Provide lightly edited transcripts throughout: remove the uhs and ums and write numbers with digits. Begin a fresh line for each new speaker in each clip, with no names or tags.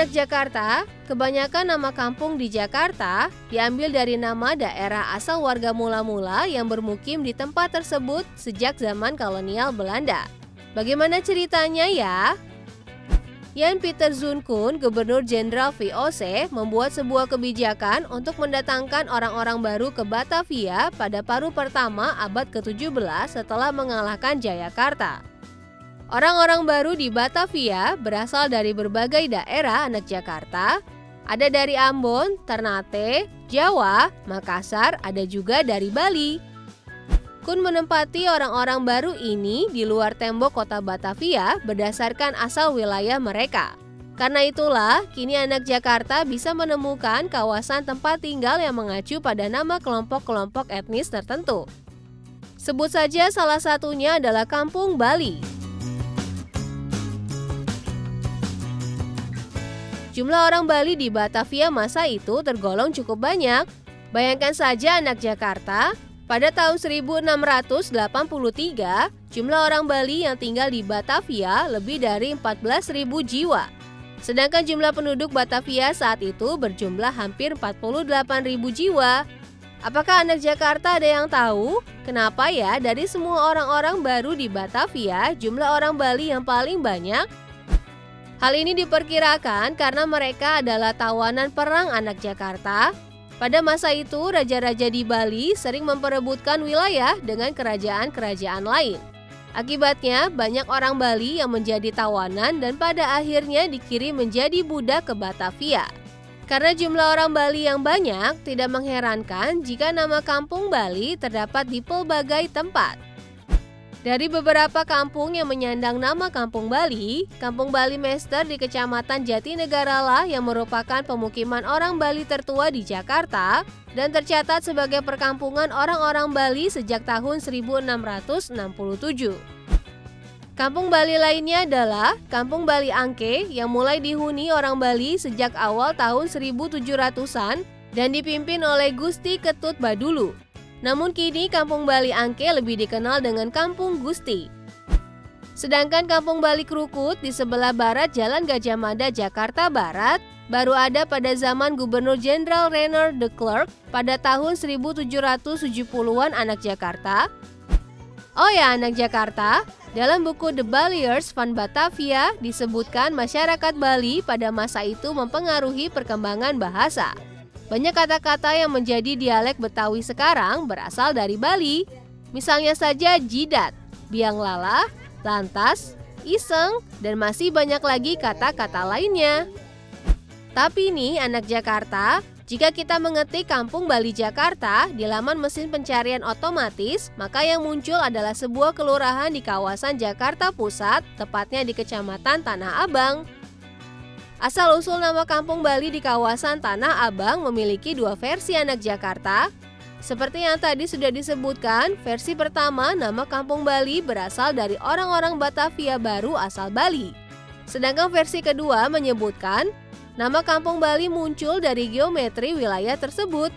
anak Jakarta, kebanyakan nama kampung di Jakarta diambil dari nama daerah asal warga mula-mula yang bermukim di tempat tersebut sejak zaman kolonial Belanda. Bagaimana ceritanya ya? Jan Pieter Zoon-koon, Gubernur Jenderal VOC, membuat sebuah kebijakan untuk mendatangkan orang-orang baru ke Batavia pada paruh pertama abad ke-17 setelah mengalahkan Jayakarta. Orang-orang baru di Batavia berasal dari berbagai daerah anak Jakarta, ada dari Ambon, Ternate, Jawa, Makassar, ada juga dari Bali. Kun menempati orang-orang baru ini di luar tembok kota Batavia berdasarkan asal wilayah mereka. Karena itulah, kini anak Jakarta bisa menemukan kawasan tempat tinggal yang mengacu pada nama kelompok-kelompok etnis tertentu. Sebut saja salah satunya adalah Kampung Bali. Jumlah orang Bali di Batavia masa itu tergolong cukup banyak. Bayangkan saja anak Jakarta, pada tahun 1683, jumlah orang Bali yang tinggal di Batavia lebih dari 14.000 jiwa. Sedangkan jumlah penduduk Batavia saat itu berjumlah hampir 48.000 jiwa. Apakah anak Jakarta ada yang tahu? Kenapa ya dari semua orang-orang baru di Batavia, jumlah orang Bali yang paling banyak? Hal ini diperkirakan karena mereka adalah tawanan perang anak Jakarta. Pada masa itu, raja-raja di Bali sering memperebutkan wilayah dengan kerajaan-kerajaan lain. Akibatnya, banyak orang Bali yang menjadi tawanan dan pada akhirnya dikirim menjadi budak ke Batavia. Karena jumlah orang Bali yang banyak, tidak mengherankan jika nama Kampung Bali terdapat di pelbagai tempat. Dari beberapa kampung yang menyandang nama Kampung Bali, Kampung Bali Mester di Kecamatan Jatinegara lah yang merupakan pemukiman orang Bali tertua di Jakarta dan tercatat sebagai perkampungan orang-orang Bali sejak tahun 1667. Kampung Bali lainnya adalah Kampung Bali Angke yang mulai dihuni orang Bali sejak awal tahun 1700-an dan dipimpin oleh Gusti Ketut Badulu. Namun kini Kampung Bali Angke lebih dikenal dengan Kampung Gusti. Sedangkan Kampung Bali Krukut di sebelah barat Jalan Gajah Mada, Jakarta Barat, baru ada pada zaman Gubernur Jenderal Renoir de Klerk pada tahun 1770-an anak Jakarta. Oh ya anak Jakarta, dalam buku The Baliers van Batavia disebutkan masyarakat Bali pada masa itu mempengaruhi perkembangan bahasa. Banyak kata-kata yang menjadi dialek Betawi sekarang berasal dari Bali. Misalnya saja jidat, biang lala, lantas, iseng, dan masih banyak lagi kata-kata lainnya. Tapi nih anak Jakarta, jika kita mengetik Kampung Bali Jakarta di laman mesin pencarian otomatis, maka yang muncul adalah sebuah kelurahan di kawasan Jakarta Pusat, tepatnya di Kecamatan Tanah Abang. Asal-usul nama Kampung Bali di kawasan Tanah Abang memiliki dua versi anak Jakarta. Seperti yang tadi sudah disebutkan, versi pertama nama Kampung Bali berasal dari orang-orang Batavia baru asal Bali. Sedangkan versi kedua menyebutkan nama Kampung Bali muncul dari geometri wilayah tersebut.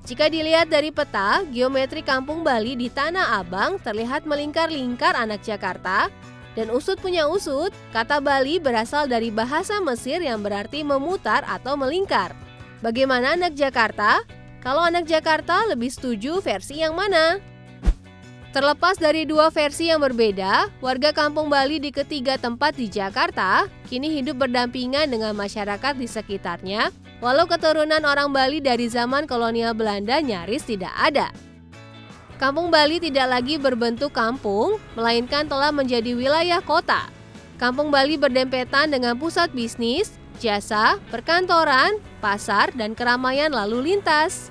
Jika dilihat dari peta, geometri Kampung Bali di Tanah Abang terlihat melingkar-lingkar anak Jakarta. Dan usut punya usut, kata Bali berasal dari bahasa Mesir yang berarti memutar atau melingkar. Bagaimana anak Jakarta? Kalau anak Jakarta lebih setuju versi yang mana? Terlepas dari dua versi yang berbeda, warga Kampung Bali di ketiga tempat di Jakarta kini hidup berdampingan dengan masyarakat di sekitarnya, walau keturunan orang Bali dari zaman kolonial Belanda nyaris tidak ada. Kampung Bali tidak lagi berbentuk kampung, melainkan telah menjadi wilayah kota. Kampung Bali berdempetan dengan pusat bisnis, jasa, perkantoran, pasar, dan keramaian lalu lintas.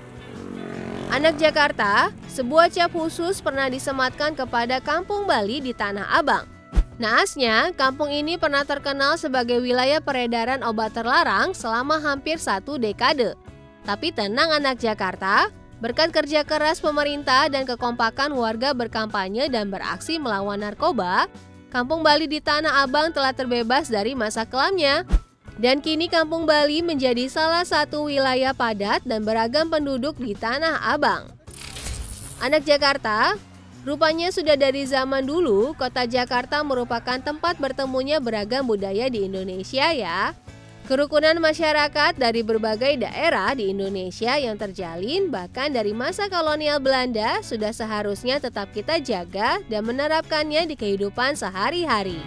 Anak Jakarta, sebuah cap khusus pernah disematkan kepada Kampung Bali di Tanah Abang. Naasnya, kampung ini pernah terkenal sebagai wilayah peredaran obat terlarang selama hampir 1 dekade. Tapi tenang anak Jakarta, berkat kerja keras pemerintah dan kekompakan warga berkampanye dan beraksi melawan narkoba, Kampung Bali di Tanah Abang telah terbebas dari masa kelamnya. Dan kini Kampung Bali menjadi salah satu wilayah padat dan beragam penduduk di Tanah Abang. Anak Jakarta, rupanya sudah dari zaman dulu, kota Jakarta merupakan tempat bertemunya beragam budaya di Indonesia ya. Kerukunan masyarakat dari berbagai daerah di Indonesia yang terjalin bahkan dari masa kolonial Belanda sudah seharusnya tetap kita jaga dan menerapkannya di kehidupan sehari-hari.